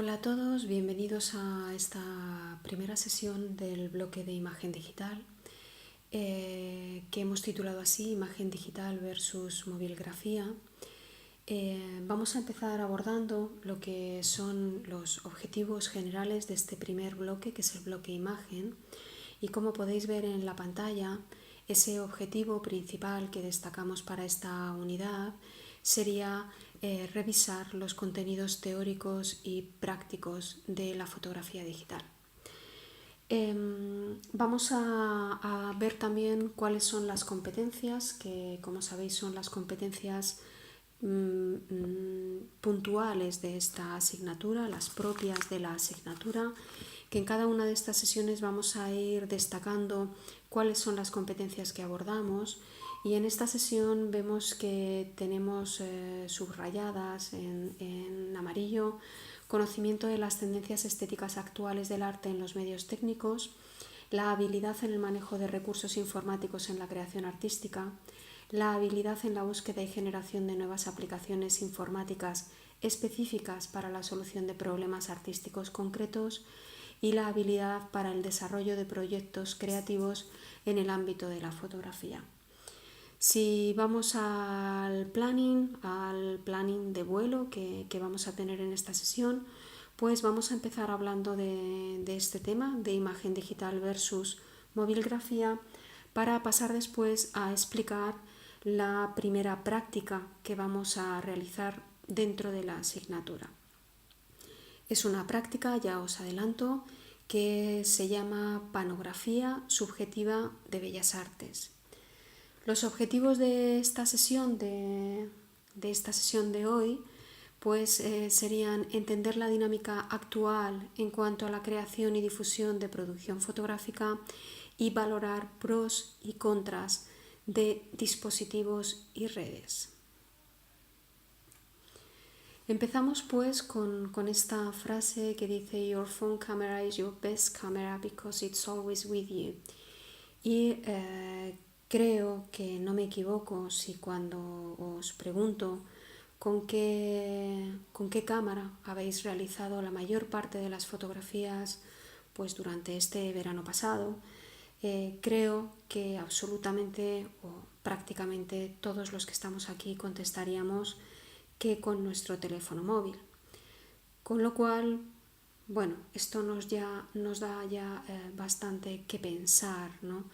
Hola a todos, bienvenidos a esta primera sesión del bloque de imagen digital que hemos titulado así, Imagen digital versus movilgrafía. Vamos a empezar abordando lo que son los objetivos generales de este primer bloque, que es el bloque imagen, y como podéis ver en la pantalla, ese objetivo principal que destacamos para esta unidad sería revisar los contenidos teóricos y prácticos de la fotografía digital. Vamos a ver también cuáles son las competencias, que como sabéis son las competencias puntuales de esta asignatura, las propias de la asignatura, que en cada una de estas sesiones vamos a ir destacando cuáles son las competencias que abordamos, y en esta sesión vemos que tenemos subrayadas en amarillo: conocimiento de las tendencias estéticas actuales del arte en los medios técnicos, la habilidad en el manejo de recursos informáticos en la creación artística, la habilidad en la búsqueda y generación de nuevas aplicaciones informáticas específicas para la solución de problemas artísticos concretos, y la habilidad para el desarrollo de proyectos creativos en el ámbito de la fotografía. Si vamos al planning de vuelo que vamos a tener en esta sesión, pues vamos a empezar hablando de este tema de imagen digital versus movilgrafía, para pasar después a explicar la primera práctica que vamos a realizar dentro de la asignatura. Es una práctica, ya os adelanto, que se llama Panografía Subjetiva de Bellas Artes. Los objetivos de esta sesión de hoy pues serían entender la dinámica actual en cuanto a la creación y difusión de producción fotográfica y valorar pros y contras de dispositivos y redes. Empezamos pues con esta frase que dice: Your phone camera is your best camera because it's always with you. Y creo que no me equivoco si cuando os pregunto con qué cámara habéis realizado la mayor parte de las fotografías pues durante este verano pasado, creo que absolutamente o prácticamente todos los que estamos aquí contestaríamos que con nuestro teléfono móvil. Con lo cual, bueno, esto nos da ya bastante que pensar, ¿no?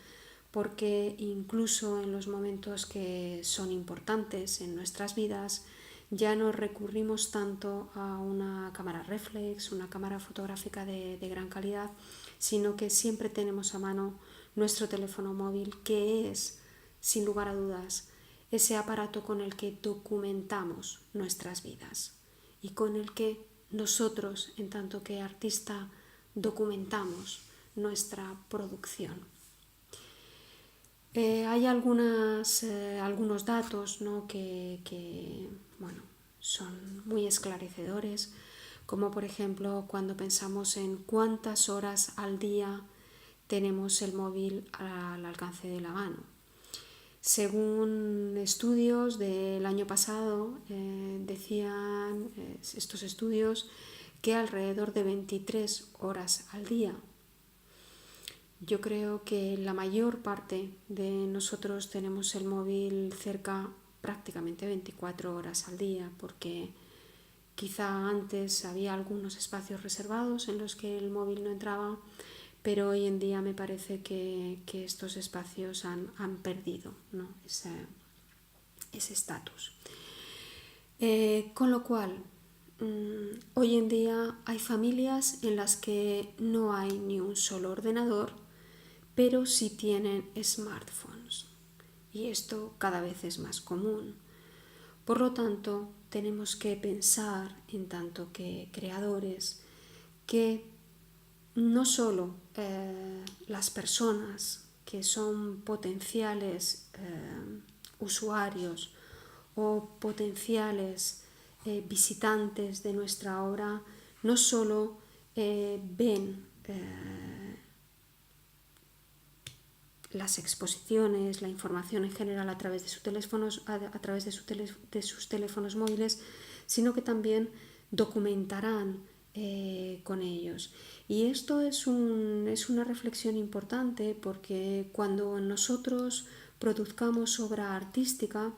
Porque incluso en los momentos que son importantes en nuestras vidas, ya no recurrimos tanto a una cámara reflex, una cámara fotográfica de gran calidad, sino que siempre tenemos a mano nuestro teléfono móvil, que es, sin lugar a dudas, ese aparato con el que documentamos nuestras vidas y con el que nosotros, en tanto que artista, documentamos nuestra producción. Hay algunos datos, ¿no?, que bueno, son muy esclarecedores, como por ejemplo cuando pensamos en cuántas horas al día tenemos el móvil al alcance de la mano. Según estudios del año pasado, decían estos estudios que alrededor de 23 horas al día. Yo creo que la mayor parte de nosotros tenemos el móvil cerca prácticamente 24 horas al día, porque quizá antes había algunos espacios reservados en los que el móvil no entraba, pero hoy en día me parece que estos espacios han perdido, ¿no?, ese estatus. Con lo cual, hoy en día hay familias en las que no hay ni un solo ordenador, pero sí tienen smartphones, y esto cada vez es más común. Por lo tanto, tenemos que pensar, en tanto que creadores, que no solo las personas que son potenciales usuarios o potenciales visitantes de nuestra obra, no solo ven las exposiciones, la información en general a través de sus teléfonos móviles, sino que también documentarán con ellos. Y esto es una reflexión importante, porque cuando nosotros produzcamos obra artística,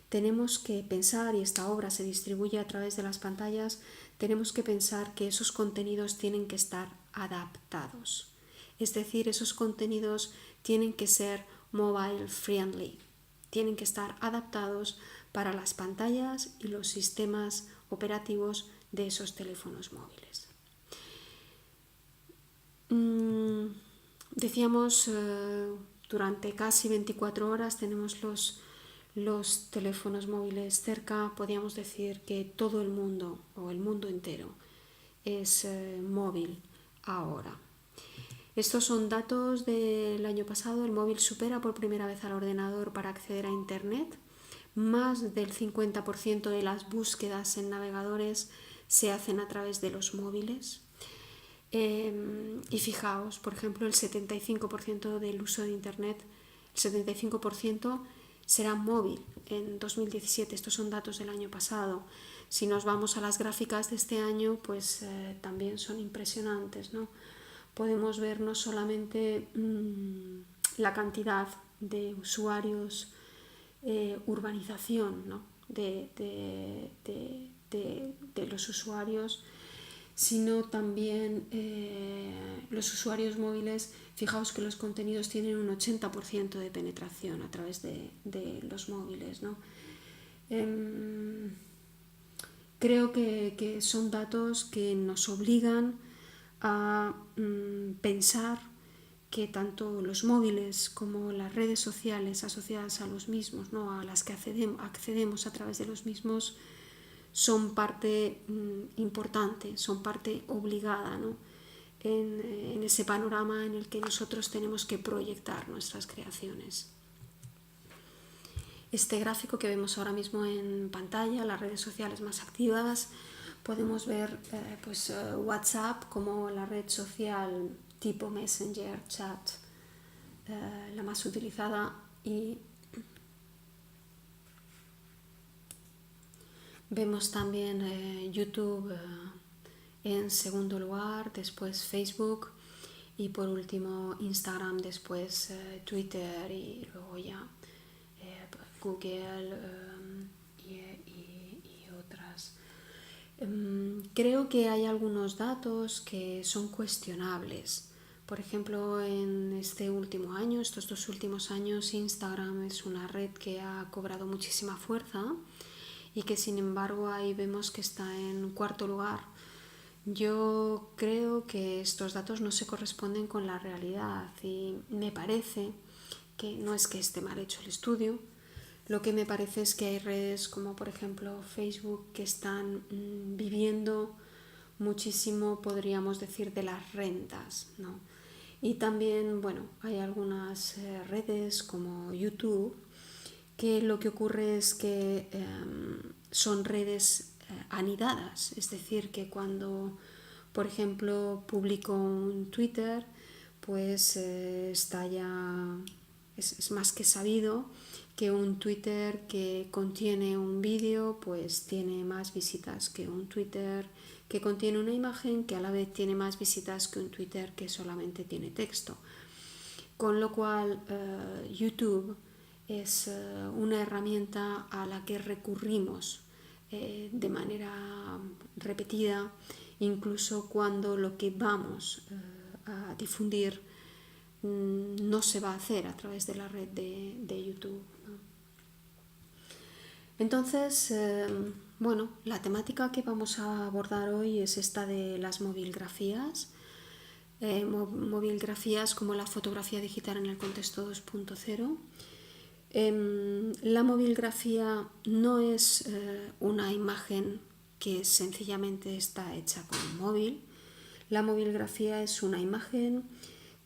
tenemos que pensar, y esta obra se distribuye a través de las pantallas, tenemos que pensar que esos contenidos tienen que estar adaptados. Es decir, esos contenidos tienen que ser mobile friendly, tienen que estar adaptados para las pantallas y los sistemas operativos de esos teléfonos móviles. Decíamos, durante casi 24 horas tenemos los teléfonos móviles cerca. Podríamos decir que todo el mundo, o el mundo entero, es móvil ahora. Estos son datos del año pasado. El móvil supera por primera vez al ordenador para acceder a Internet. Más del 50% de las búsquedas en navegadores se hacen a través de los móviles. Y fijaos, por ejemplo, el 75% del uso de Internet, el 75% será móvil en 2017. Estos son datos del año pasado. Si nos vamos a las gráficas de este año, pues también son impresionantes, ¿no? Podemos ver no solamente la cantidad de usuarios, urbanización, ¿no? de los usuarios, sino también los usuarios móviles. Fijaos que los contenidos tienen un 80% de penetración a través de los móviles, ¿no? Creo que son datos que nos obligan a pensar que tanto los móviles como las redes sociales asociadas a los mismos, ¿no? a las que accedemos a través de los mismos, son parte importante, son parte obligada, ¿no? en ese panorama en el que nosotros tenemos que proyectar nuestras creaciones. Este gráfico que vemos ahora mismo en pantalla, las redes sociales más activas, podemos ver WhatsApp como la red social tipo Messenger, chat, la más utilizada, y vemos también YouTube en segundo lugar, después Facebook y por último Instagram, después Twitter y luego ya Google y otras. Creo que hay algunos datos que son cuestionables. Por ejemplo, en este último año, estos 2 últimos años, Instagram es una red que ha cobrado muchísima fuerza y que sin embargo ahí vemos que está en cuarto lugar. Yo creo que estos datos no se corresponden con la realidad y me parece que no es que esté mal hecho el estudio. Lo que me parece es que hay redes como por ejemplo Facebook que están viviendo muchísimo, podríamos decir, de las rentas, ¿no? Y también, bueno, hay algunas redes como YouTube que lo que ocurre es que son redes anidadas, es decir, que cuando, por ejemplo, publico un Twitter, pues está ya, es más que sabido que un Twitter que contiene un vídeo pues tiene más visitas que un Twitter que contiene una imagen, que a la vez tiene más visitas que un Twitter que solamente tiene texto. Con lo cual YouTube es una herramienta a la que recurrimos de manera repetida, incluso cuando lo que vamos a difundir no se va a hacer a través de la red de YouTube, ¿no? Entonces, bueno, la temática que vamos a abordar hoy es esta de las movilgrafías. Movilgrafías como la fotografía digital en el contexto 2.0. La movilgrafía no es una imagen que sencillamente está hecha con un móvil. La movilgrafía es una imagen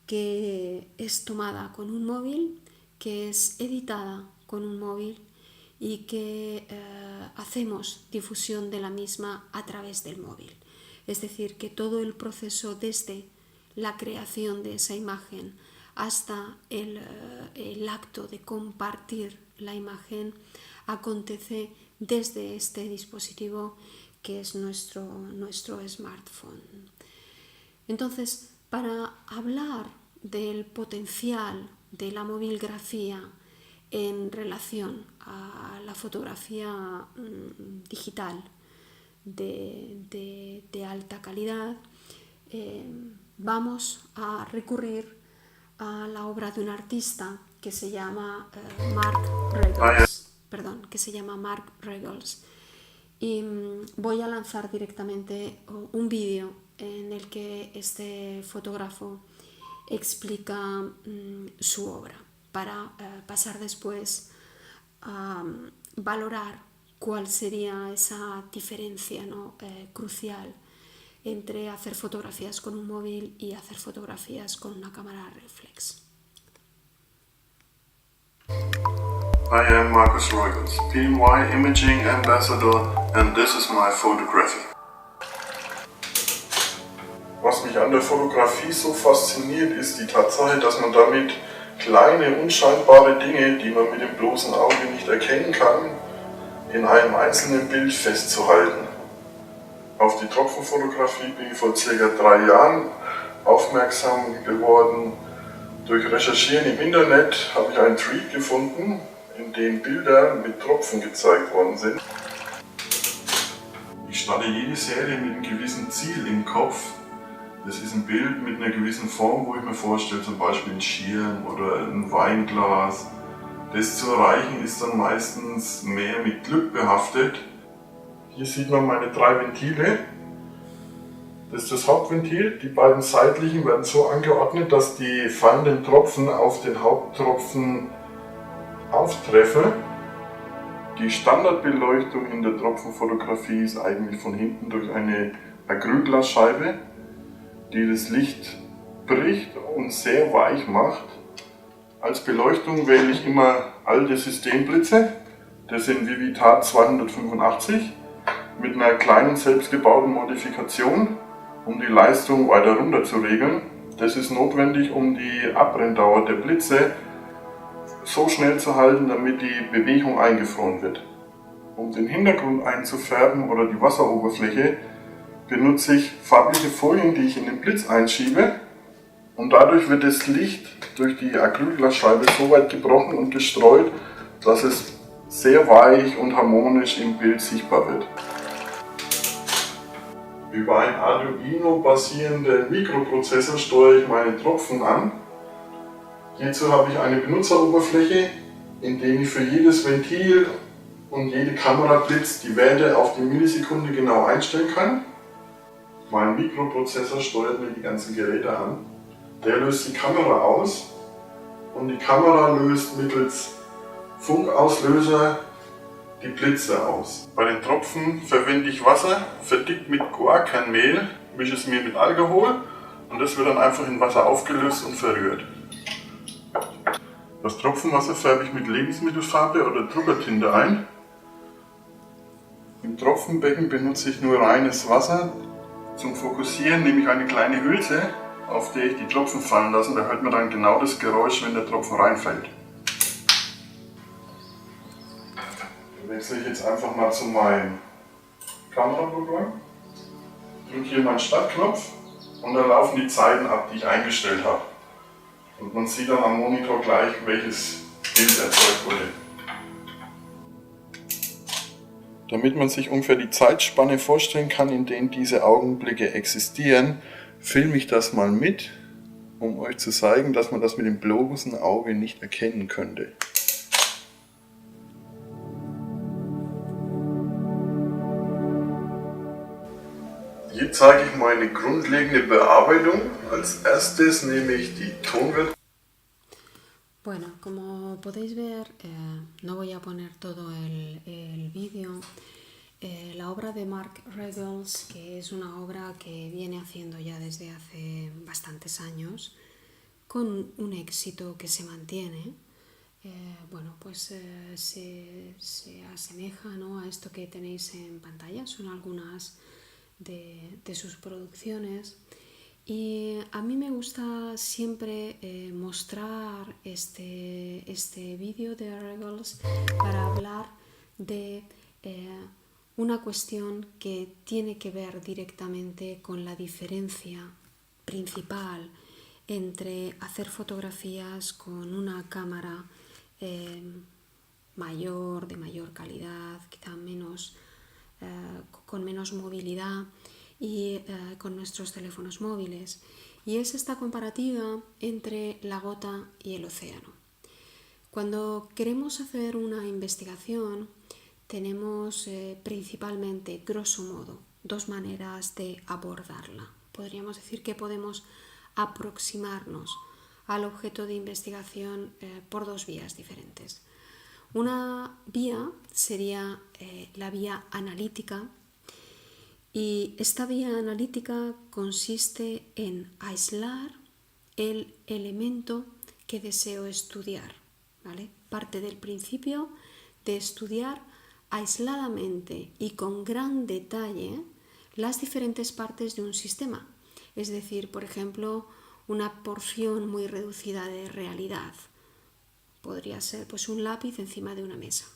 que es tomada con un móvil, que es editada con un móvil y que hacemos difusión de la misma a través del móvil. Es decir, que todo el proceso desde la creación de esa imagen hasta el acto de compartir la imagen acontece desde este dispositivo que es nuestro smartphone. Entonces, para hablar del potencial de la mobilgrafía en relación a la fotografía digital de alta calidad, vamos a recurrir a la obra de un artista que se llama Mark Regals. Y voy a lanzar directamente un vídeo en el que este fotógrafo explica su obra para pasar después a valorar cuál sería esa diferencia, ¿no? Crucial entre hacer fotografías con un móvil y hacer fotografías con una cámara reflex. I am Marcus Reugels, PMY Imaging Ambassador, and this is my photography. Was mich an der Fotografie so fasziniert, ist die Tatsache, dass man damit kleine, unscheinbare Dinge, die man mit dem bloßen Auge nicht erkennen kann, in einem einzelnen Bild festzuhalten. Auf die Tropfenfotografie bin ich vor ca. 3 Jahren aufmerksam geworden. Durch Recherchieren im Internet habe ich einen Tweet gefunden, in dem Bilder mit Tropfen gezeigt worden sind. Ich starte jede Serie mit einem gewissen Ziel im Kopf. Das ist ein Bild mit einer gewissen Form, wo ich mir vorstelle, zum Beispiel ein Schirm oder ein Weinglas. Das zu erreichen ist dann meistens mehr mit Glück behaftet. Hier sieht man meine 3 Ventile. Das ist das Hauptventil. Die beiden seitlichen werden so angeordnet, dass die fallenden Tropfen auf den Haupttropfen auftreffen. Die Standardbeleuchtung in der Tropfenfotografie ist eigentlich von hinten durch eine Acrylglasscheibe, die das Licht bricht und sehr weich macht. Als Beleuchtung wähle ich immer alte Systemblitze. Das sind Vivitar 285 mit einer kleinen selbstgebauten Modifikation, um die Leistung weiter runter zu regeln. Das ist notwendig, um die Abbrenndauer der Blitze so schnell zu halten, damit die Bewegung eingefroren wird. Um den Hintergrund einzufärben oder die Wasseroberfläche benutze ich farbliche Folien, die ich in den Blitz einschiebe, und dadurch wird das Licht durch die Acrylglasscheibe so weit gebrochen und gestreut, dass es sehr weich und harmonisch im Bild sichtbar wird. Über einen Arduino basierenden Mikroprozessor steuere ich meine Tropfen an. Hierzu habe ich eine Benutzeroberfläche, in der ich für jedes Ventil und jede Kamerablitz die Werte auf die Millisekunde genau einstellen kann. Mein Mikroprozessor steuert mir die ganzen Geräte an. Der löst die Kamera aus und die Kamera löst mittels Funkauslöser die Blitze aus. Bei den Tropfen verwende ich Wasser, verdickt mit Guarkernmehl, mische es mir mit Alkohol und das wird dann einfach in Wasser aufgelöst und verrührt. Das Tropfenwasser färbe ich mit Lebensmittelfarbe oder Druckertinte ein. Im Tropfenbecken benutze ich nur reines Wasser. Zum Fokussieren nehme ich eine kleine Hülse, auf der ich die Tropfen fallen lasse. Da hört man dann genau das Geräusch, wenn der Tropfen reinfällt. Dann wechsle ich jetzt einfach mal zu meinem Kameraprogramm. Drücke hier meinen Startknopf und dann laufen die Zeiten ab, die ich eingestellt habe. Und man sieht dann am Monitor gleich, welches Bild erzeugt wurde. Damit man sich ungefähr die Zeitspanne vorstellen kann, in der diese Augenblicke existieren, filme ich das mal mit, um euch zu zeigen, dass man das mit dem bloßen Auge nicht erkennen könnte. Hier zeige ich meine grundlegende Bearbeitung. Als erstes nehme ich die Tonwerte. Bueno, como podéis ver, no voy a poner todo el vídeo. La obra de Mark Regals, que es una obra que viene haciendo ya desde hace bastantes años, con un éxito que se mantiene, bueno, pues se asemeja, ¿no?, a esto que tenéis en pantalla. Son algunas de sus producciones. Y a mí me gusta siempre mostrar este vídeo de Regals para hablar de una cuestión que tiene que ver directamente con la diferencia principal entre hacer fotografías con una cámara de mayor calidad, quizá con menos movilidad y con nuestros teléfonos móviles. Y es esta comparativa entre la gota y el océano. Cuando queremos hacer una investigación, tenemos principalmente, grosso modo, dos maneras de abordarla. Podríamos decir que podemos aproximarnos al objeto de investigación por dos vías diferentes. Una vía sería la vía analítica, y esta vía analítica consiste en aislar el elemento que deseo estudiar, ¿vale? Parte del principio de estudiar aisladamente y con gran detalle las diferentes partes de un sistema. Es decir, por ejemplo, una porción muy reducida de realidad. Podría ser pues un lápiz encima de una mesa.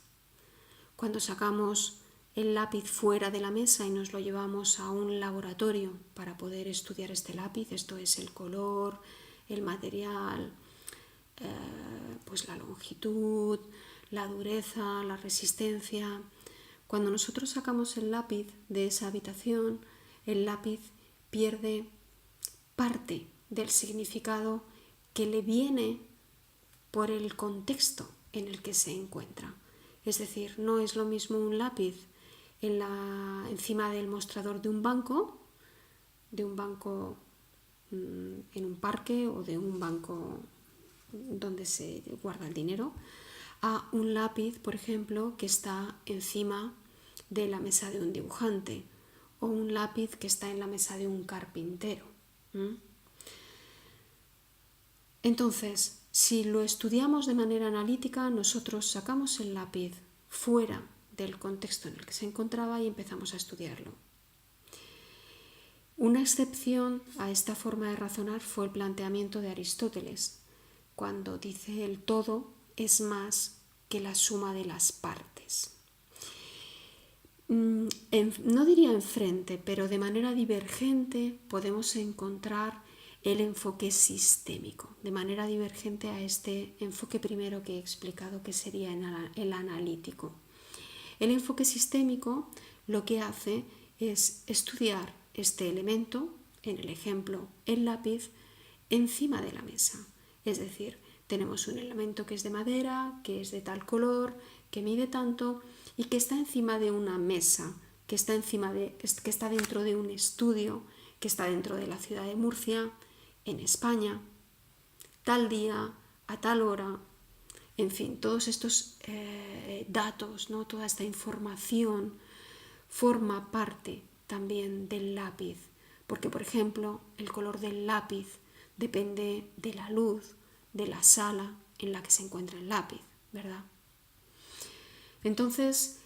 Cuando sacamos el lápiz fuera de la mesa y nos lo llevamos a un laboratorio para poder estudiar este lápiz, esto es el color, el material, pues la longitud, la dureza, la resistencia. Cuando nosotros sacamos el lápiz de esa habitación, el lápiz pierde parte del significado que le viene por el contexto en el que se encuentra. Es decir, no es lo mismo un lápiz encima del mostrador de un banco en un parque o de un banco donde se guarda el dinero, a un lápiz, por ejemplo, que está encima de la mesa de un dibujante o un lápiz que está en la mesa de un carpintero. Entonces, si lo estudiamos de manera analítica, nosotros sacamos el lápiz fuera del contexto en el que se encontraba y empezamos a estudiarlo. Una excepción a esta forma de razonar fue el planteamiento de Aristóteles, cuando dice el todo es más que la suma de las partes. No diría enfrente, pero de manera divergente podemos encontrar el enfoque sistémico, de manera divergente a este enfoque primero que he explicado, que sería el analítico. El enfoque sistémico lo que hace es estudiar este elemento, en el ejemplo el lápiz, encima de la mesa. Es decir, tenemos un elemento que es de madera, que es de tal color, que mide tanto y que está encima de una mesa, que está dentro de un estudio, que está dentro de la ciudad de Murcia, en España, tal día, a tal hora. En fin, todos estos datos, ¿no? Toda esta información forma parte también del lápiz, porque por ejemplo el color del lápiz depende de la luz de la sala en la que se encuentra el lápiz, ¿verdad? Entonces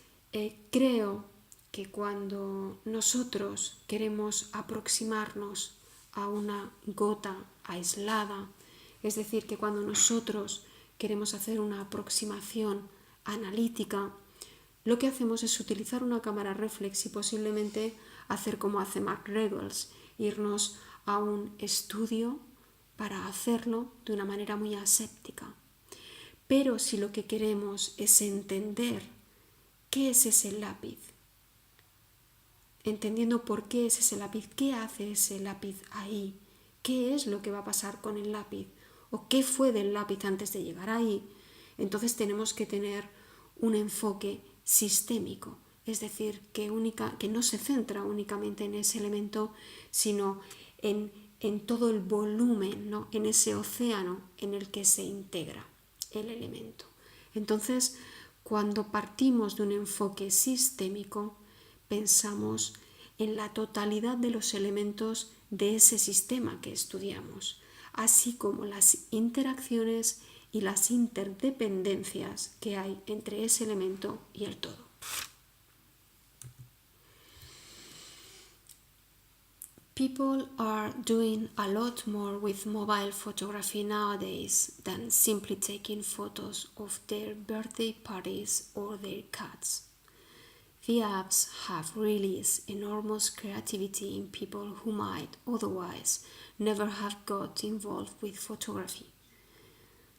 creo que cuando nosotros queremos aproximarnos a una gota aislada, es decir, que cuando nosotros queremos hacer una aproximación analítica, lo que hacemos es utilizar una cámara reflex y posiblemente hacer como hace Mark Ruggles, irnos a un estudio para hacerlo de una manera muy aséptica. Pero si lo que queremos es entender qué es ese lápiz, entendiendo por qué es ese lápiz, qué hace ese lápiz ahí, qué es lo que va a pasar con el lápiz o qué fue del lápiz antes de llegar ahí, entonces tenemos que tener un enfoque sistémico, es decir, que no se centra únicamente en ese elemento, sino en todo el volumen, ¿no? En ese océano en el que se integra el elemento. Entonces, cuando partimos de un enfoque sistémico, pensamos en la totalidad de los elementos de ese sistema que estudiamos, así como las interacciones y las interdependencias que hay entre ese elemento y el todo. People are doing a lot more with mobile photography nowadays than simply taking photos of their birthday parties or their cats. The apps have released enormous creativity in people who might otherwise never have got involved with photography.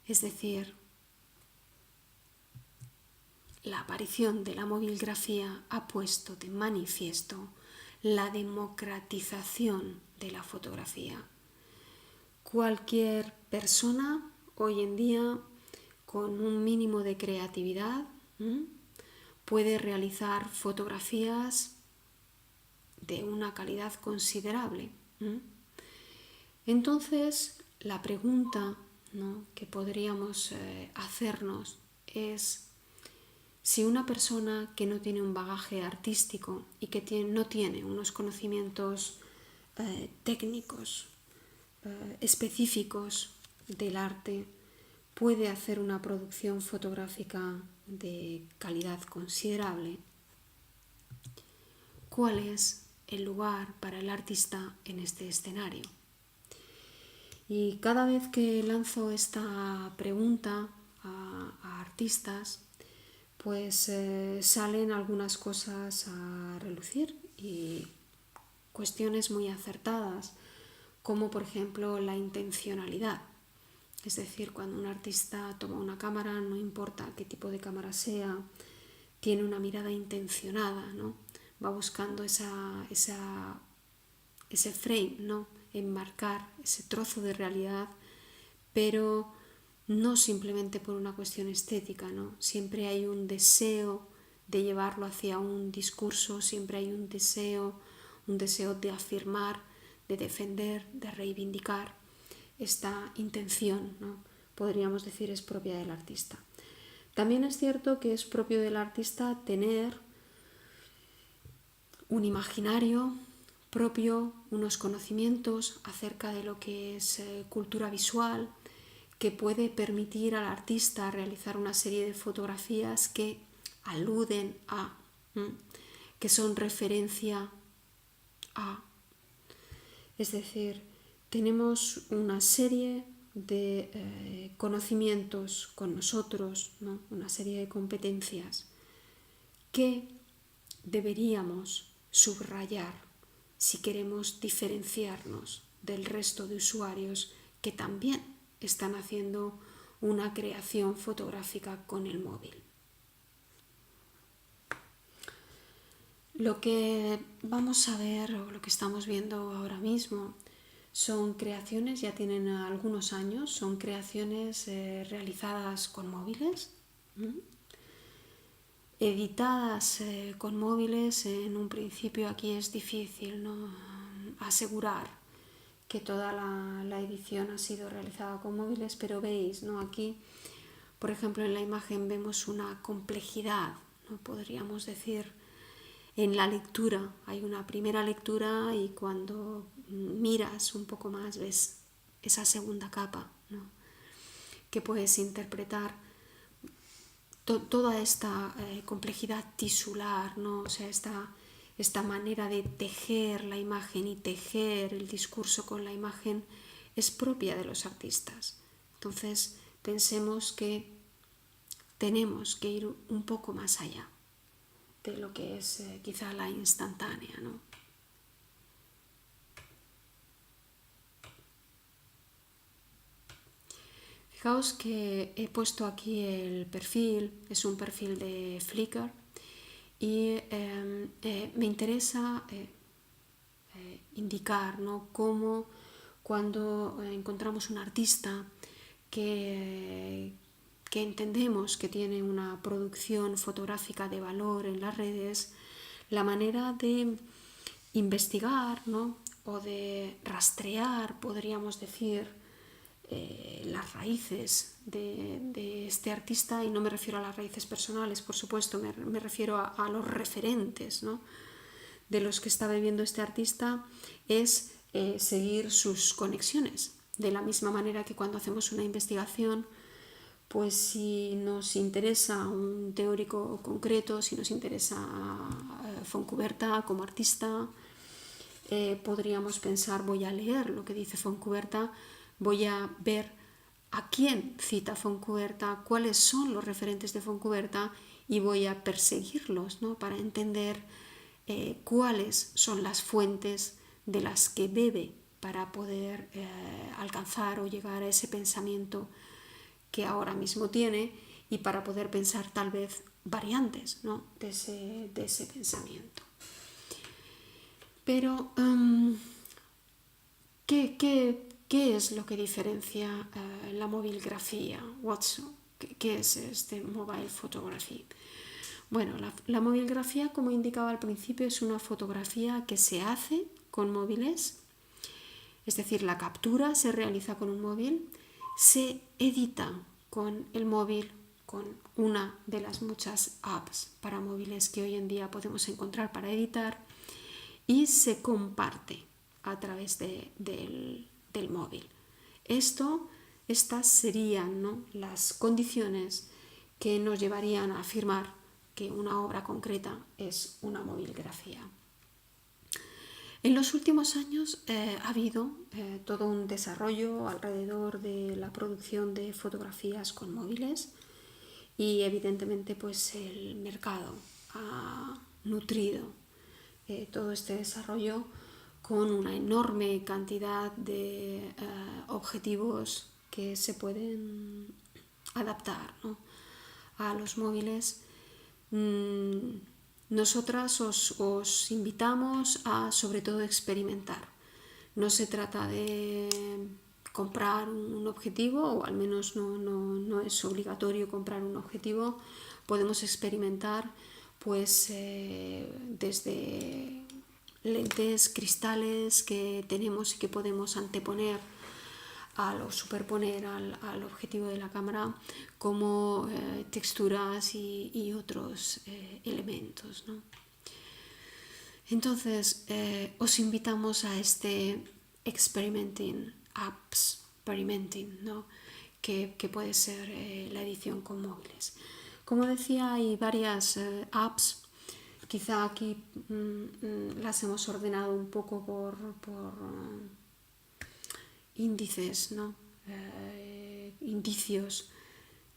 Es decir, la aparición de la movilgrafía ha puesto de manifiesto la democratización de la fotografía. Cualquier persona hoy en día con un mínimo de creatividad puede realizar fotografías de una calidad considerable. Entonces, la pregunta, ¿no?, que podríamos hacernos es si una persona que no tiene un bagaje artístico y que no tiene unos conocimientos técnicos específicos del arte puede hacer una producción fotográfica de calidad considerable, ¿cuál es el lugar para el artista en este escenario? Y cada vez que lanzo esta pregunta a artistas, pues salen algunas cosas a relucir y cuestiones muy acertadas, como por ejemplo la intencionalidad. Es decir, cuando un artista toma una cámara, no importa qué tipo de cámara sea, tiene una mirada intencionada, ¿no? Va buscando ese frame, ¿no?, enmarcar ese trozo de realidad, pero no simplemente por una cuestión estética, ¿no? Siempre hay un deseo de llevarlo hacia un discurso, siempre hay un deseo de afirmar, de defender, de reivindicar. Esta intención, ¿no?, podríamos decir, es propia del artista. También es cierto que es propio del artista tener un imaginario propio, unos conocimientos acerca de lo que es cultura visual, que puede permitir al artista realizar una serie de fotografías que aluden a, que son referencia a. Es decir, tenemos una serie de conocimientos con nosotros, ¿no?, una serie de competencias que deberíamos subrayar si queremos diferenciarnos del resto de usuarios que también están haciendo una creación fotográfica con el móvil. Lo que vamos a ver, o lo que estamos viendo ahora mismo, son creaciones, ya tienen algunos años, son creaciones realizadas con móviles, editadas con móviles. En un principio aquí es difícil, ¿no?, asegurar que toda la edición ha sido realizada con móviles, pero veis, ¿no?, aquí, por ejemplo, en la imagen vemos una complejidad, ¿no?, podríamos decir. En la lectura hay una primera lectura y cuando miras un poco más ves esa segunda capa, ¿no?, que puedes interpretar toda esta complejidad tisular, ¿no?, o sea, esta manera de tejer la imagen y tejer el discurso con la imagen es propia de los artistas. Entonces pensemos que tenemos que ir un poco más allá de lo que es quizá la instantánea, ¿no? Fijaos que he puesto aquí el perfil, es un perfil de Flickr y me interesa indicar, ¿no?, cómo cuando encontramos un artista que entendemos que tiene una producción fotográfica de valor en las redes, la manera de investigar, ¿no?, o de rastrear, podríamos decir, las raíces de este artista, y no me refiero a las raíces personales, por supuesto, me refiero a los referentes, ¿no?, de los que está bebiendo este artista, es seguir sus conexiones. De la misma manera que cuando hacemos una investigación, pues si nos interesa un teórico concreto, si nos interesa Fontcuberta como artista, podríamos pensar, voy a leer lo que dice Fontcuberta, voy a ver a quién cita Fontcuberta, cuáles son los referentes de Fontcuberta y voy a perseguirlos, ¿no? Para entender cuáles son las fuentes de las que bebe para poder alcanzar o llegar a ese pensamiento que ahora mismo tiene y para poder pensar tal vez variantes, ¿no? de ese pensamiento. Pero, ¿qué es lo que diferencia la movilgrafía? ¿Qué es este mobile photography? Bueno, la movilgrafía, como indicaba al principio, es una fotografía que se hace con móviles, es decir, la captura se realiza con un móvil, se edita con el móvil, con una de las muchas apps para móviles que hoy en día podemos encontrar para editar, y se comparte a través del móvil. Estas serían, ¿no?, las condiciones que nos llevarían a afirmar que una obra concreta es una movilgrafía. En los últimos años ha habido todo un desarrollo alrededor de la producción de fotografías con móviles y evidentemente pues el mercado ha nutrido todo este desarrollo con una enorme cantidad de objetivos que se pueden adaptar, ¿no?, a los móviles. Nosotras os invitamos a sobre todo experimentar. No se trata de comprar un objetivo, o al menos no es obligatorio comprar un objetivo. Podemos experimentar pues desde lentes, cristales que tenemos y que podemos anteponer o superponer al objetivo de la cámara, como texturas y otros elementos, ¿no? Entonces os invitamos a este experimenting, ¿no?, que puede ser la edición con móviles. Como decía, hay varias apps. Quizá aquí las hemos ordenado un poco por índices, ¿no?, indicios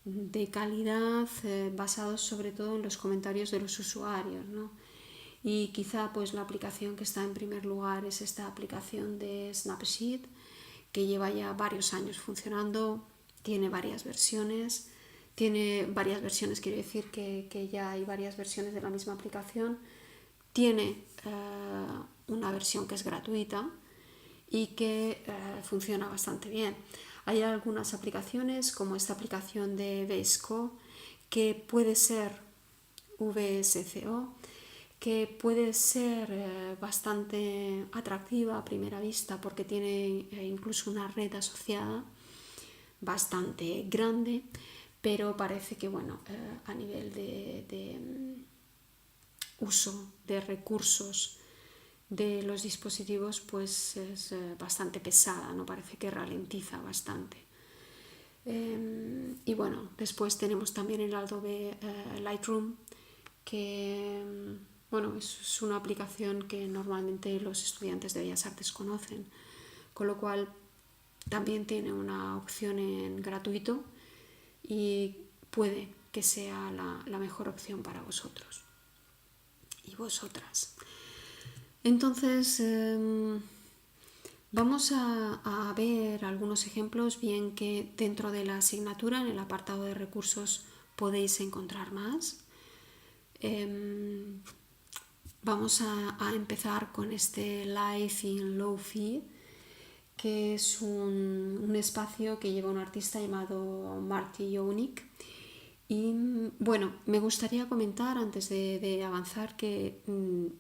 de calidad basados sobre todo en los comentarios de los usuarios, ¿no? Y quizá pues la aplicación que está en primer lugar es esta aplicación de Snapseed, que lleva ya varios años funcionando, tiene varias versiones. Quiere decir que ya hay varias versiones de la misma aplicación. Tiene una versión que es gratuita y que funciona bastante bien. Hay algunas aplicaciones, como esta aplicación de VSCO, que puede ser VSCO, que puede ser bastante atractiva a primera vista porque tiene incluso una red asociada bastante grande, pero parece que a nivel de uso de recursos de los dispositivos pues es bastante pesada, ¿no? Parece que ralentiza bastante. Y después tenemos también el Adobe Lightroom, que es una aplicación que normalmente los estudiantes de Bellas Artes conocen, con lo cual también tiene una opción en gratuito y puede que sea la mejor opción para vosotros y vosotras. Entonces vamos a ver algunos ejemplos, bien que dentro de la asignatura en el apartado de recursos podéis encontrar más. Vamos a empezar con este Life in Lo-Fi, que es un espacio que lleva un artista llamado Marty Jonick. Y me gustaría comentar antes de avanzar que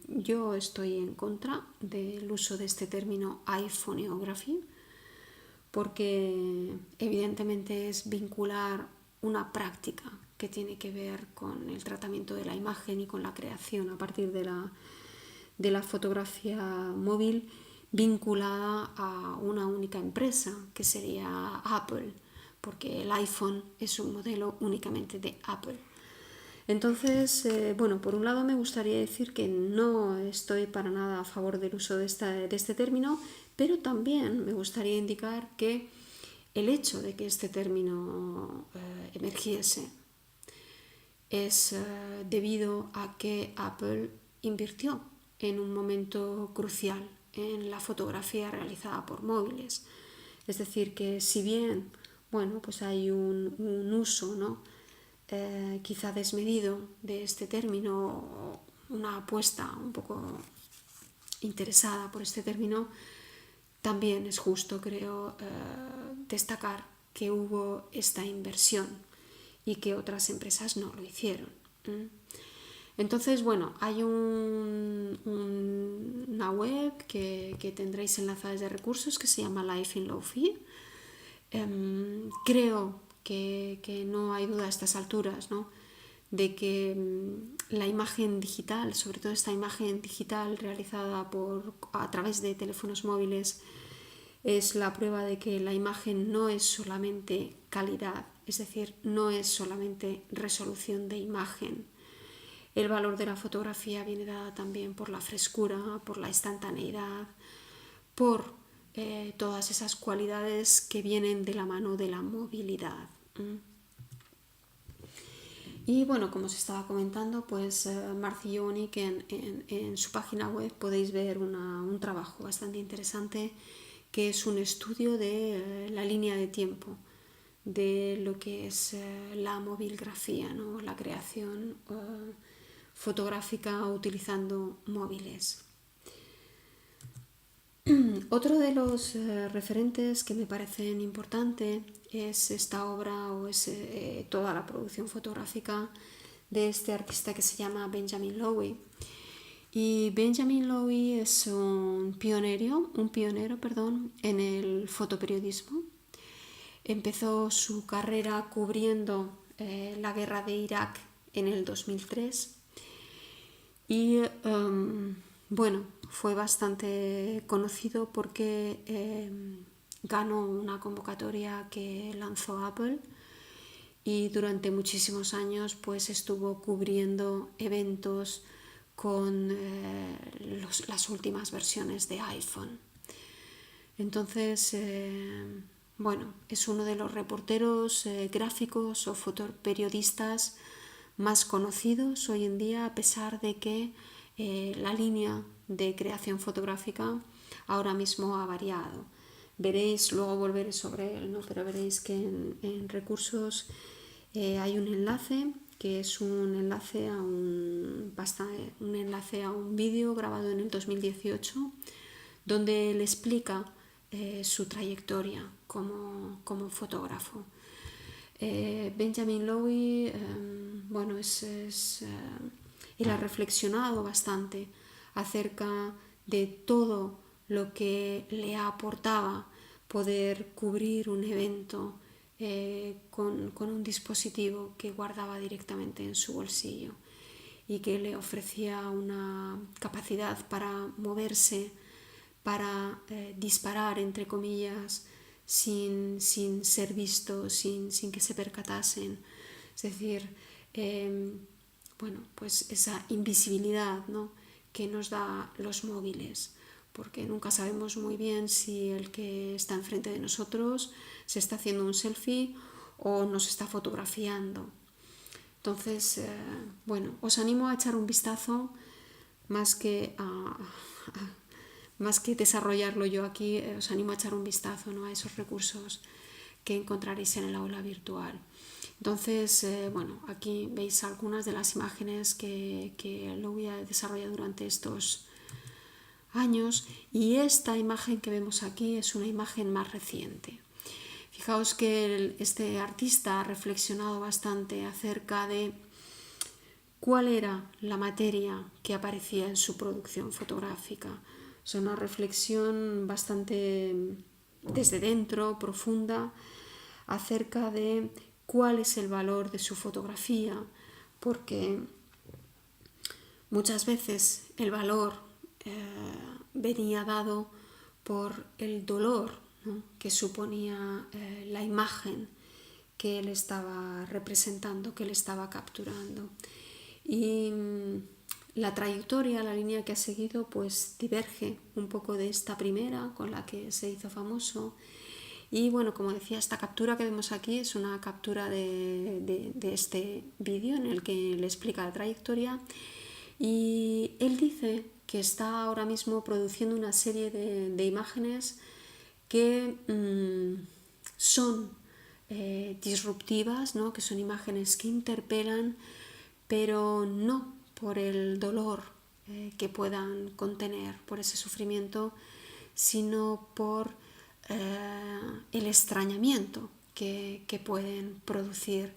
yo estoy en contra del uso de este término iPhoneography, porque evidentemente es vincular una práctica que tiene que ver con el tratamiento de la imagen y con la creación a partir de la fotografía móvil, vinculada a una única empresa, que sería Apple, porque el iPhone es un modelo únicamente de Apple. Entonces, por un lado me gustaría decir que no estoy para nada a favor del uso de este término, pero también me gustaría indicar que el hecho de que este término emergiese es debido a que Apple invirtió en un momento crucial en la fotografía realizada por móviles. Es decir, que si bien, bueno, pues hay un uso, ¿no? Quizá desmedido de este término, una apuesta un poco interesada por este término, también es justo, creo, destacar que hubo esta inversión y que otras empresas no lo hicieron. Entonces, bueno, hay una web que tendréis enlazada de recursos que se llama Life in Lo-Fi. Creo que no hay duda a estas alturas, ¿no?, de que la imagen digital, sobre todo esta imagen digital realizada a través de teléfonos móviles, es la prueba de que la imagen no es solamente calidad, es decir, no es solamente resolución de imagen. El valor de la fotografía viene dada también por la frescura, por la instantaneidad, por todas esas cualidades que vienen de la mano de la movilidad. Y bueno, como os estaba comentando, pues Marci Jonik en su página web podéis ver un trabajo bastante interesante, que es un estudio de la línea de tiempo de lo que es la movilgrafía, ¿no?, la creación fotográfica utilizando móviles. Otro de los referentes que me parecen importante es esta obra o es toda la producción fotográfica de este artista que se llama Benjamin Lowy. Y Benjamin Lowy es un pionero, en el fotoperiodismo. Empezó su carrera cubriendo la guerra de Irak en el 2003 y bueno, fue bastante conocido porque ganó una convocatoria que lanzó Apple y durante muchísimos años pues estuvo cubriendo eventos con las últimas versiones de iPhone. Entonces, bueno, es uno de los reporteros gráficos o fotoperiodistas más conocidos hoy en día, a pesar de que la línea de creación fotográfica ahora mismo ha variado. Veréis, luego volveré sobre él, ¿no?, pero veréis que en recursos hay un enlace que es un enlace a un vídeo grabado en el 2018 donde él explica su trayectoria como fotógrafo. Benjamin Lowy, bueno, él ha reflexionado bastante acerca de todo lo que le aportaba poder cubrir un evento con un dispositivo que guardaba directamente en su bolsillo y que le ofrecía una capacidad para moverse, para disparar, entre comillas, sin ser visto, sin que se percatasen. Es decir, bueno, pues esa invisibilidad, ¿no?, que nos da los móviles, porque nunca sabemos muy bien si el que está enfrente de nosotros se está haciendo un selfie o nos está fotografiando. Entonces, bueno, os animo a echar un vistazo, más que desarrollarlo yo aquí, os animo a echar un vistazo, ¿no?, a esos recursos que encontraréis en el aula virtual. Entonces, bueno, aquí veis algunas de las imágenes que lo voy a desarrollar durante estos años, y esta imagen que vemos aquí es una imagen más reciente. Fijaos que este artista ha reflexionado bastante acerca de cuál era la materia que aparecía en su producción fotográfica. Es una reflexión bastante desde dentro, profunda, acerca de cuál es el valor de su fotografía, porque muchas veces el valor venía dado por el dolor, ¿no?, que suponía la imagen que él estaba representando, que él estaba capturando. Y la trayectoria, la línea que ha seguido, pues diverge un poco de esta primera con la que se hizo famoso, Y bueno, como decía, esta captura que vemos aquí es una captura de este vídeo en el que le explica la trayectoria, y él dice que está ahora mismo produciendo una serie de imágenes que son disruptivas, ¿no? Que son imágenes que interpelan, pero no por el dolor que puedan contener, por ese sufrimiento, sino por el extrañamiento que pueden producir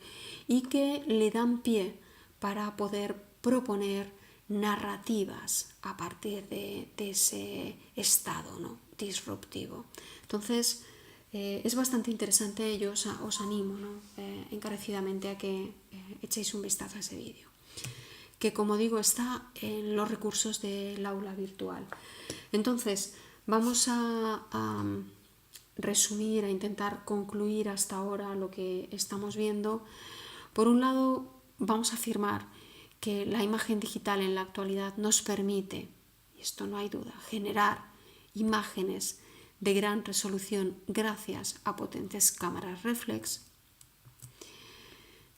y que le dan pie para poder proponer narrativas a partir de ese estado, ¿no? disruptivo. Entonces, es bastante interesante. Yo os animo, ¿no? Encarecidamente a que echéis un vistazo a ese vídeo, que, como digo, está en los recursos del aula virtual. Entonces, vamos a resumir, a intentar concluir hasta ahora lo que estamos viendo. Por un lado, vamos a afirmar que la imagen digital en la actualidad nos permite, y esto no hay duda, generar imágenes de gran resolución gracias a potentes cámaras reflex,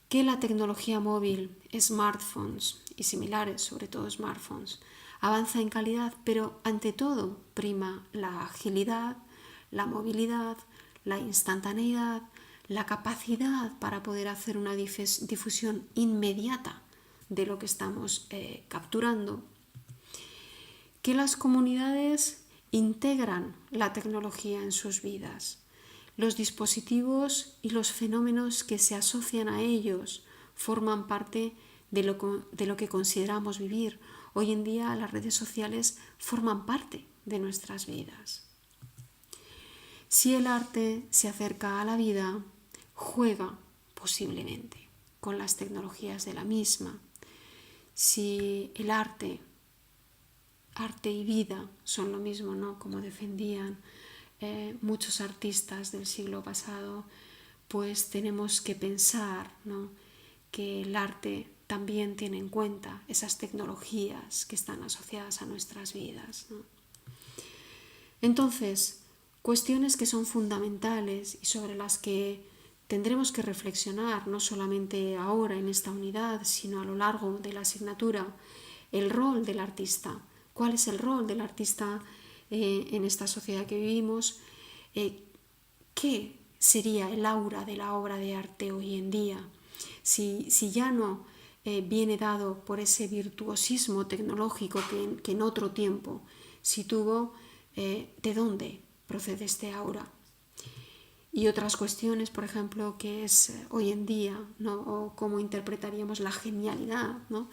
que la tecnología móvil, smartphones y similares, sobre todo smartphones, avanza en calidad, pero ante todo prima la agilidad, la movilidad, la instantaneidad, la capacidad para poder hacer una difusión inmediata de lo que estamos capturando, que las comunidades integran la tecnología en sus vidas. Los dispositivos y los fenómenos que se asocian a ellos forman parte de lo que consideramos vivir. Hoy en día las redes sociales forman parte de nuestras vidas. Si el arte se acerca a la vida, juega posiblemente con las tecnologías de la misma. Si el arte y vida son lo mismo, ¿no? Como defendían muchos artistas del siglo pasado, pues tenemos que pensar, ¿no? que el arte también tiene en cuenta esas tecnologías que están asociadas a nuestras vidas, ¿no? Entonces, cuestiones que son fundamentales y sobre las que tendremos que reflexionar, no solamente ahora en esta unidad, sino a lo largo de la asignatura: el rol del artista. ¿Cuál es el rol del artista en esta sociedad que vivimos? ¿Qué sería el aura de la obra de arte hoy en día? Si ya no viene dado por ese virtuosismo tecnológico que en otro tiempo sí tuvo, ¿de dónde procede este aura? Y otras cuestiones, por ejemplo, que es hoy en día, ¿no? O cómo interpretaríamos la genialidad, ¿no?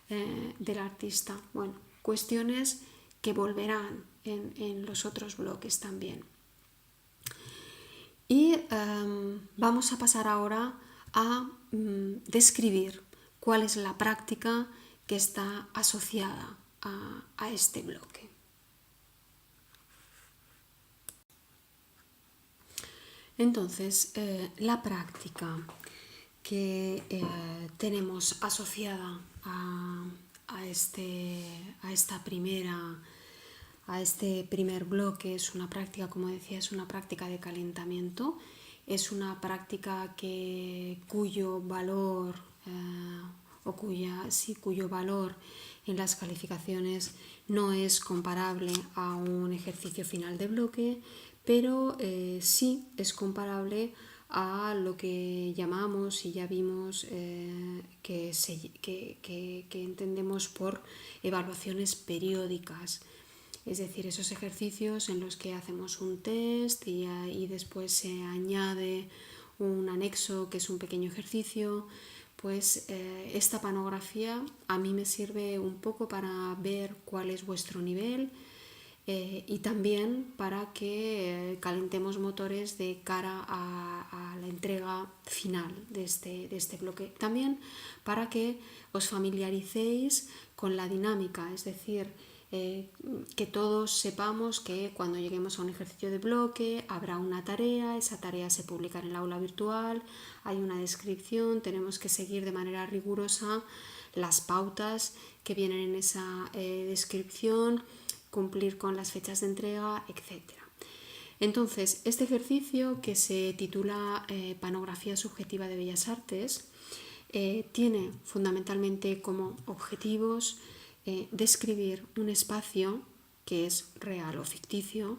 Del artista. Bueno, cuestiones que volverán en los otros bloques también. Y vamos a pasar ahora a describir cuál es la práctica que está asociada a este bloque. Entonces, la práctica que tenemos asociada a este primer bloque es una práctica, como decía, es una práctica de calentamiento. Es una práctica cuyo valor cuyo valor en las calificaciones no es comparable a un ejercicio final de bloque, pero sí es comparable a lo que llamamos y ya vimos que entendemos por evaluaciones periódicas. Es decir, esos ejercicios en los que hacemos un test y después se añade un anexo que es un pequeño ejercicio. Pues esta panografía a mí me sirve un poco para ver cuál es vuestro nivel y también para que calentemos motores de cara a la entrega final de este bloque. También para que os familiaricéis con la dinámica, es decir, que todos sepamos que cuando lleguemos a un ejercicio de bloque habrá una tarea, esa tarea se publicará en el aula virtual, hay una descripción, tenemos que seguir de manera rigurosa las pautas que vienen en esa descripción, cumplir con las fechas de entrega, etc. Entonces, este ejercicio, que se titula Panografía subjetiva de Bellas Artes, tiene fundamentalmente como objetivos describir un espacio que es real o ficticio,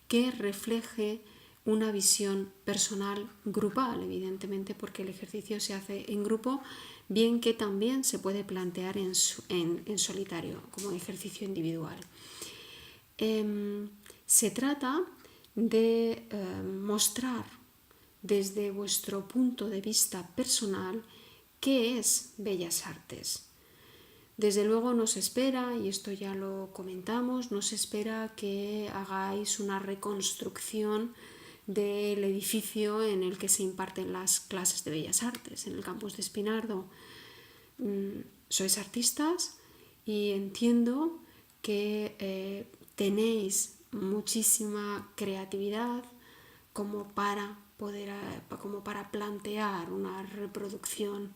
que refleje una visión personal grupal, evidentemente, porque el ejercicio se hace en grupo, bien que también se puede plantear en solitario, como ejercicio individual. Se trata de mostrar desde vuestro punto de vista personal qué es Bellas Artes. Desde luego nos espera, y esto ya lo comentamos, nos espera que hagáis una reconstrucción del edificio en el que se imparten las clases de Bellas Artes, en el campus de Espinardo. Sois artistas y entiendo que tenéis muchísima creatividad como para plantear una reproducción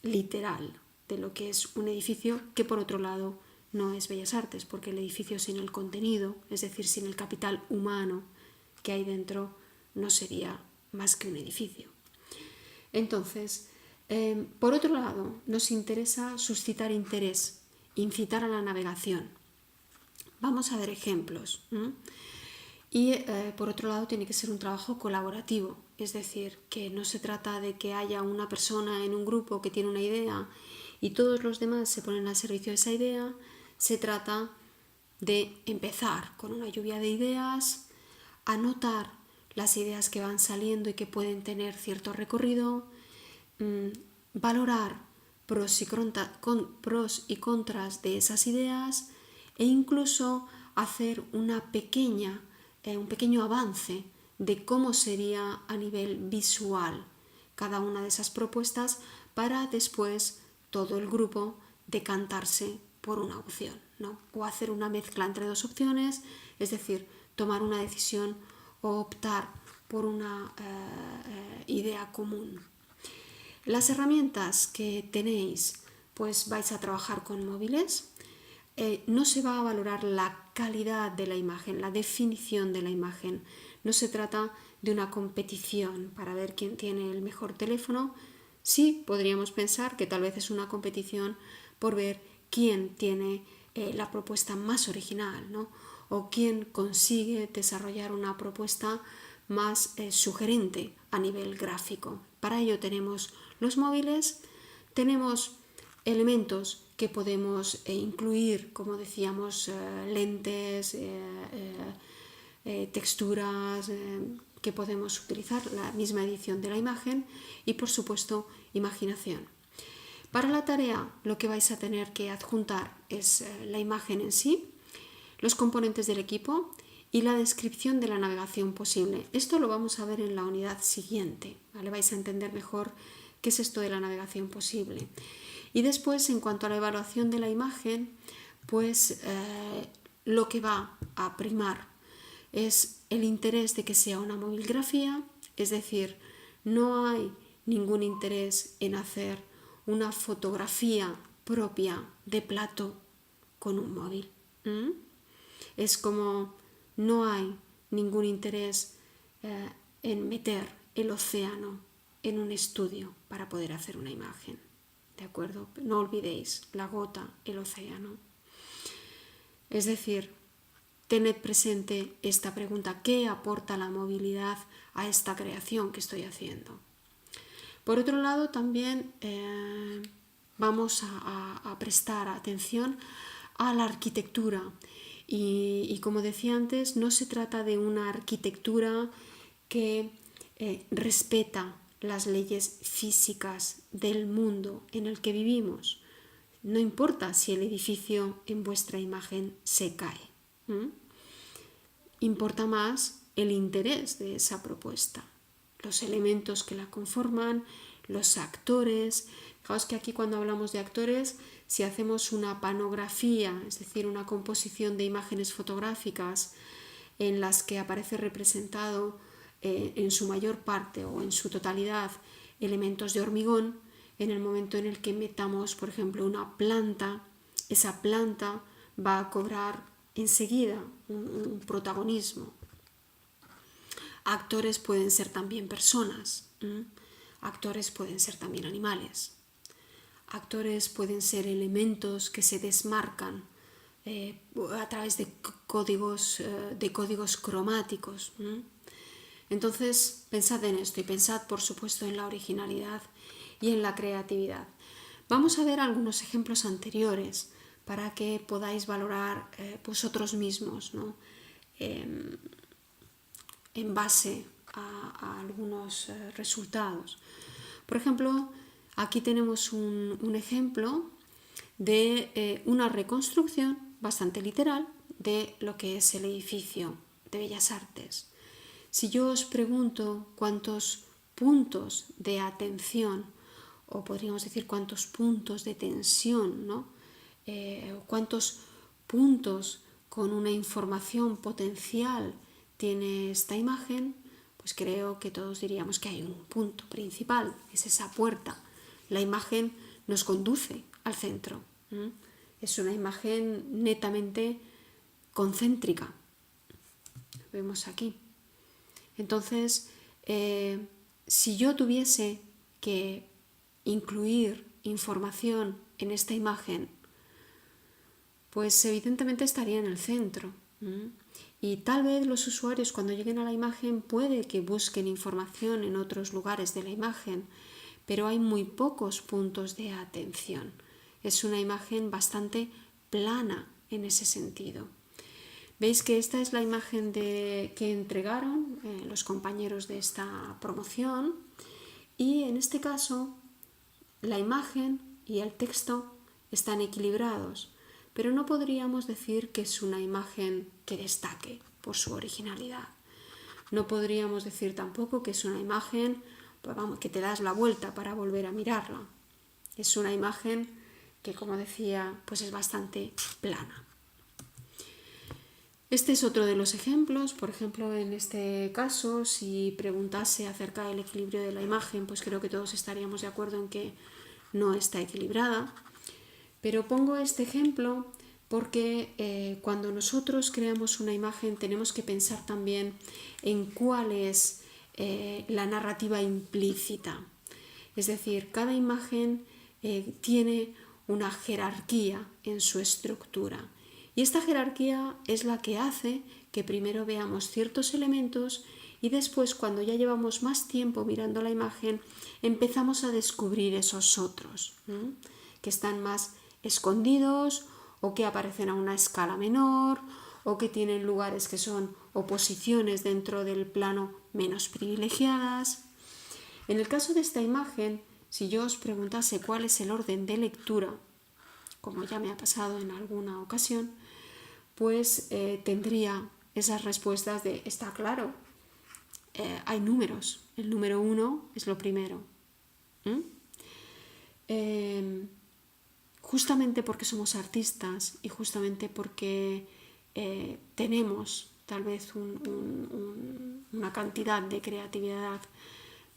literal de lo que es un edificio, que por otro lado no es Bellas Artes, porque el edificio sin el contenido, es decir, sin el capital humano que hay dentro, no sería más que un edificio. Entonces, por otro lado, nos interesa suscitar interés, incitar a la navegación. Vamos a ver ejemplos. Y por otro lado, tiene que ser un trabajo colaborativo, es decir, que no se trata de que haya una persona en un grupo que tiene una idea y todos los demás se ponen al servicio de esa idea. Se trata de empezar con una lluvia de ideas, anotar las ideas que van saliendo y que pueden tener cierto recorrido, valorar pros y contras de esas ideas e incluso hacer un pequeño avance de cómo sería a nivel visual cada una de esas propuestas, para después todo el grupo decantarse por una opción, ¿no? O hacer una mezcla entre dos opciones, es decir, tomar una decisión o optar por una idea común. Las herramientas que tenéis, pues vais a trabajar con móviles. No se va a valorar la calidad de la imagen, la definición de la imagen. No se trata de una competición para ver quién tiene el mejor teléfono. Sí, podríamos pensar que tal vez es una competición por ver quién tiene la propuesta más original, ¿no? O quién consigue desarrollar una propuesta más sugerente a nivel gráfico. Para ello tenemos los móviles, tenemos elementos que podemos incluir, como decíamos, lentes, texturas que podemos utilizar, la misma edición de la imagen y, por supuesto, imaginación. Para la tarea, lo que vais a tener que adjuntar es la imagen en sí, los componentes del equipo y la descripción de la navegación posible. Esto lo vamos a ver en la unidad siguiente, ¿vale? Vais a entender mejor qué es esto de la navegación posible. Y después, en cuanto a la evaluación de la imagen, pues lo que va a primar es el interés de que sea una movilgrafía, es decir, no hay ningún interés en hacer una fotografía propia de plato con un móvil. Es como no hay ningún interés en meter el océano en un estudio para poder hacer una imagen. ¿De acuerdo? No olvidéis la gota, el océano. Es decir, tened presente esta pregunta: ¿qué aporta la movilidad a esta creación que estoy haciendo? Por otro lado, también vamos a prestar atención a la arquitectura. Y como decía antes, no se trata de una arquitectura que respeta las leyes físicas del mundo en el que vivimos. No importa si el edificio en vuestra imagen se cae. Importa más el interés de esa propuesta, los elementos que la conforman, los actores. Fijaos que aquí, cuando hablamos de actores, si hacemos una panografía, es decir, una composición de imágenes fotográficas en las que aparece representado en su mayor parte o en su totalidad elementos de hormigón, en el momento en el que metamos, por ejemplo, una planta, esa planta va a cobrar enseguida un protagonismo. Actores pueden ser también personas, actores pueden ser también animales, actores pueden ser elementos que se desmarcan a través de códigos cromáticos. Entonces, pensad en esto y pensad, por supuesto, en la originalidad y en la creatividad. Vamos a ver algunos ejemplos anteriores para que podáis valorar vosotros mismos, ¿no? En base a algunos resultados. Por ejemplo, aquí tenemos un ejemplo de una reconstrucción bastante literal de lo que es el edificio de Bellas Artes. Si yo os pregunto cuántos puntos de atención, o podríamos decir cuántos puntos de tensión, ¿no? Cuántos puntos con una información potencial tiene esta imagen, pues creo que todos diríamos que hay un punto principal, es esa puerta. La imagen nos conduce al centro. Es una imagen netamente concéntrica. Vemos aquí. Entonces, si yo tuviese que incluir información en esta imagen, pues evidentemente estaría en el centro. Y tal vez los usuarios cuando lleguen a la imagen puede que busquen información en otros lugares de la imagen, pero hay muy pocos puntos de atención. Es una imagen bastante plana en ese sentido. Veis que esta es la imagen que entregaron los compañeros de esta promoción y en este caso la imagen y el texto están equilibrados, pero no podríamos decir que es una imagen que destaque por su originalidad. No podríamos decir tampoco que es una imagen que te das la vuelta para volver a mirarla. Es una imagen que, como decía, pues es bastante plana. Este es otro de los ejemplos. Por ejemplo, en este caso, si preguntase acerca del equilibrio de la imagen, pues creo que todos estaríamos de acuerdo en que no está equilibrada. Pero pongo este ejemplo porque cuando nosotros creamos una imagen tenemos que pensar también en cuál es la narrativa implícita. Es decir, cada imagen tiene una jerarquía en su estructura. Y esta jerarquía es la que hace que primero veamos ciertos elementos y después, cuando ya llevamos más tiempo mirando la imagen, empezamos a descubrir esos otros, que están más escondidos o que aparecen a una escala menor o que tienen lugares que son oposiciones dentro del plano menos privilegiadas. En el caso de esta imagen, si yo os preguntase cuál es el orden de lectura, como ya me ha pasado en alguna ocasión, pues tendría esas respuestas de, está claro, hay números, el número 1 es lo primero. Justamente porque somos artistas y justamente porque tenemos tal vez una cantidad de creatividad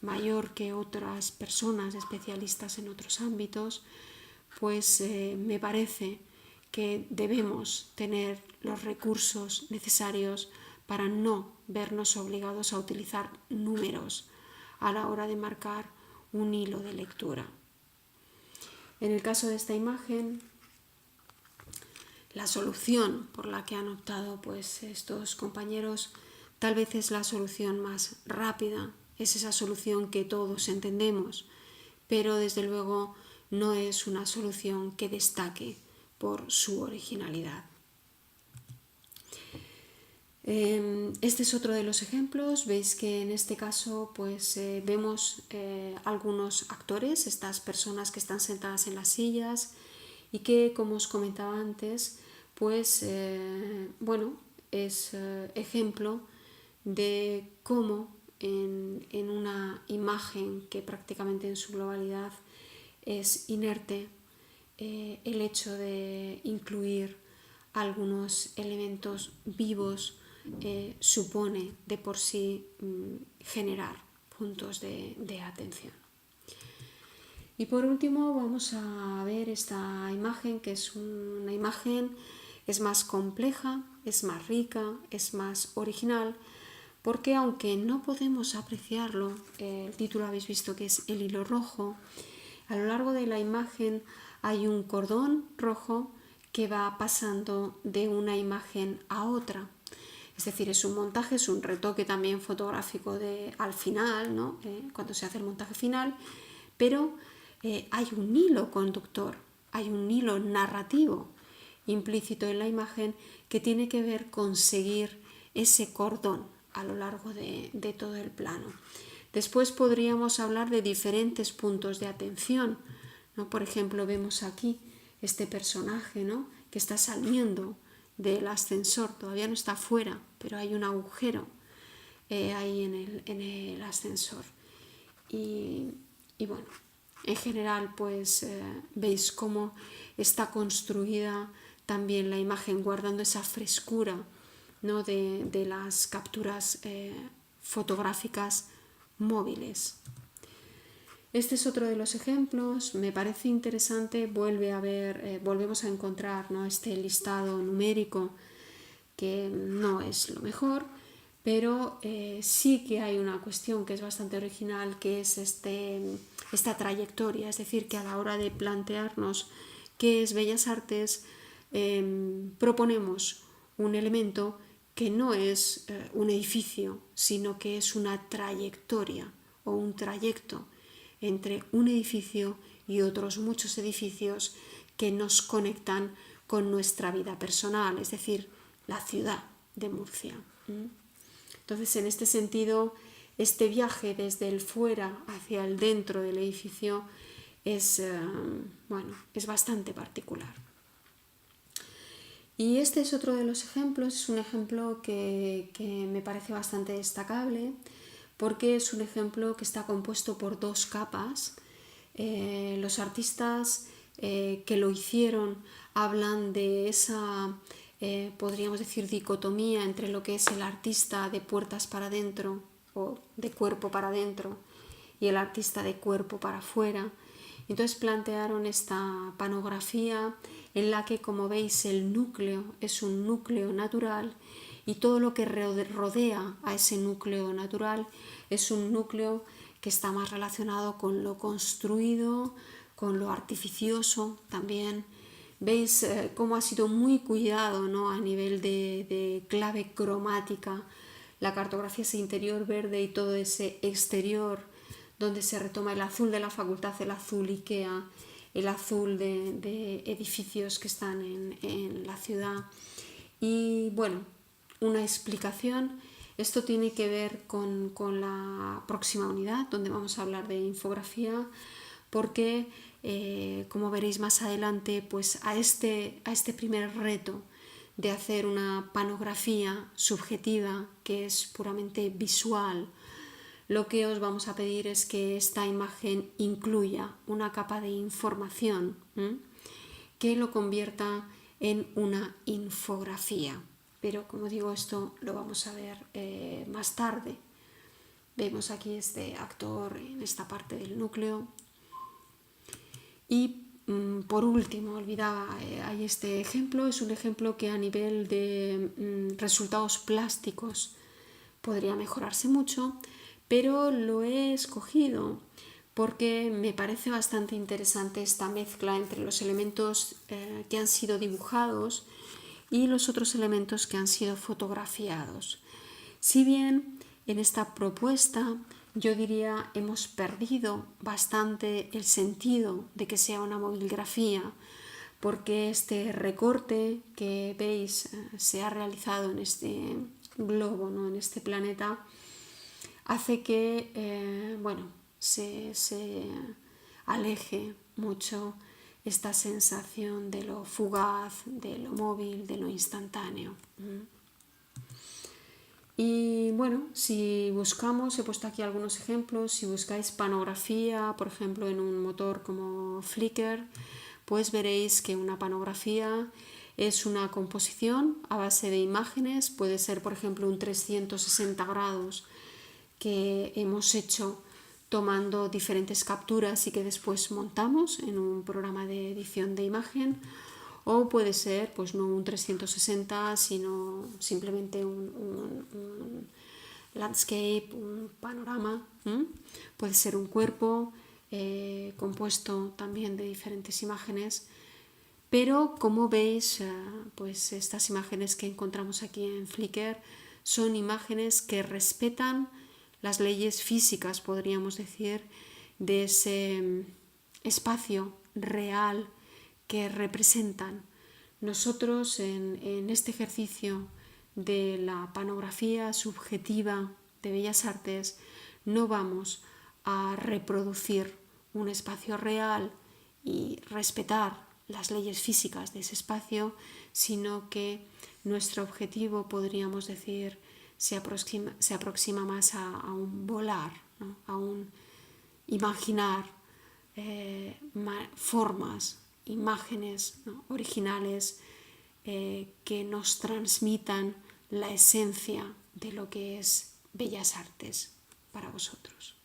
mayor que otras personas especialistas en otros ámbitos, pues me parece que debemos tener los recursos necesarios para no vernos obligados a utilizar números a la hora de marcar un hilo de lectura. En el caso de esta imagen, la solución por la que han optado pues, estos compañeros tal vez es la solución más rápida, es esa solución que todos entendemos, pero desde luego no es una solución que destaque por su originalidad. Este es otro de los ejemplos. Veis que en este caso pues, vemos algunos actores, estas personas que están sentadas en las sillas y que, como os comentaba antes, pues es ejemplo de cómo en una imagen que prácticamente en su globalidad es inerte, el hecho de incluir algunos elementos vivos supone de por sí generar puntos de atención. Y por último vamos a ver esta imagen, que es una imagen es más compleja, es más rica, es más original, porque aunque no podemos apreciarlo, el título habéis visto que es el hilo rojo, a lo largo de la imagen hay un cordón rojo que va pasando de una imagen a otra. Es decir, es un montaje, es un retoque también fotográfico al final, ¿no? Cuando se hace el montaje final, pero hay un hilo conductor, hay un hilo narrativo implícito en la imagen que tiene que ver con seguir ese cordón a lo largo de todo el plano. Después podríamos hablar de diferentes puntos de atención, ¿no? Por ejemplo, vemos aquí este personaje, ¿no?, que está saliendo del ascensor, todavía no está fuera, pero hay un agujero ahí en el ascensor. Y bueno, en general pues veis cómo está construida también la imagen, guardando esa frescura, ¿no?, de las capturas fotográficas móviles. Este es otro de los ejemplos, me parece interesante, volvemos a encontrar, ¿no?, este listado numérico que no es lo mejor, pero sí que hay una cuestión que es bastante original, que es esta trayectoria, es decir, que a la hora de plantearnos qué es Bellas Artes, proponemos un elemento que no es un edificio, sino que es una trayectoria o un trayecto entre un edificio y otros muchos edificios que nos conectan con nuestra vida personal, es decir, la ciudad de Murcia. Entonces, en este sentido, este viaje desde el fuera hacia el dentro del edificio es bastante particular. Y este es otro de los ejemplos, es un ejemplo que me parece bastante destacable, porque es un ejemplo que está compuesto por dos capas. Los artistas que lo hicieron hablan de esa, podríamos decir, dicotomía entre lo que es el artista de puertas para adentro o de cuerpo para adentro y el artista de cuerpo para afuera. Entonces plantearon esta panografía en la que, como veis, el núcleo es un núcleo natural y todo lo que rodea a ese núcleo natural es un núcleo que está más relacionado con lo construido, con lo artificioso también. Veis cómo ha sido muy cuidado, ¿no?, a nivel de clave cromática, la cartografía, ese interior verde y todo ese exterior donde se retoma el azul de la facultad, el azul IKEA, el azul de edificios que están en la ciudad. Y bueno, una explicación. Esto tiene que ver con la próxima unidad, donde vamos a hablar de infografía, porque, como veréis más adelante, pues a este primer reto de hacer una panografía subjetiva, que es puramente visual, lo que os vamos a pedir es que esta imagen incluya una capa de información que lo convierta en una infografía. Pero, como digo, esto lo vamos a ver más tarde. Vemos aquí este actor en esta parte del núcleo. Y por último, olvidaba, hay este ejemplo, es un ejemplo que a nivel de resultados plásticos podría mejorarse mucho, pero lo he escogido porque me parece bastante interesante esta mezcla entre los elementos que han sido dibujados y los otros elementos que han sido fotografiados. Si bien en esta propuesta yo diría hemos perdido bastante el sentido de que sea una movilgrafía, porque este recorte que veis se ha realizado en este globo, ¿no?, en este planeta, hace que se aleje mucho esta sensación de lo fugaz, de lo móvil, de lo instantáneo. Y bueno, si buscamos, he puesto aquí algunos ejemplos, si buscáis panografía, por ejemplo, en un motor como Flickr, pues veréis que una panografía es una composición a base de imágenes, puede ser, por ejemplo, un 360 grados que hemos hecho tomando diferentes capturas y que después montamos en un programa de edición de imagen, O puede ser, pues no un 360, sino simplemente un landscape, un panorama. Puede ser un cuerpo compuesto también de diferentes imágenes. Pero como veis, pues estas imágenes que encontramos aquí en Flickr son imágenes que respetan las leyes físicas, podríamos decir, de ese espacio real que representan. Nosotros en este ejercicio de la panografía subjetiva de Bellas Artes no vamos a reproducir un espacio real y respetar las leyes físicas de ese espacio, sino que nuestro objetivo, podríamos decir, se aproxima más a un volar, ¿no? A un imaginar formas, imágenes, ¿no? originales que nos transmitan la esencia de lo que es Bellas Artes para vosotros.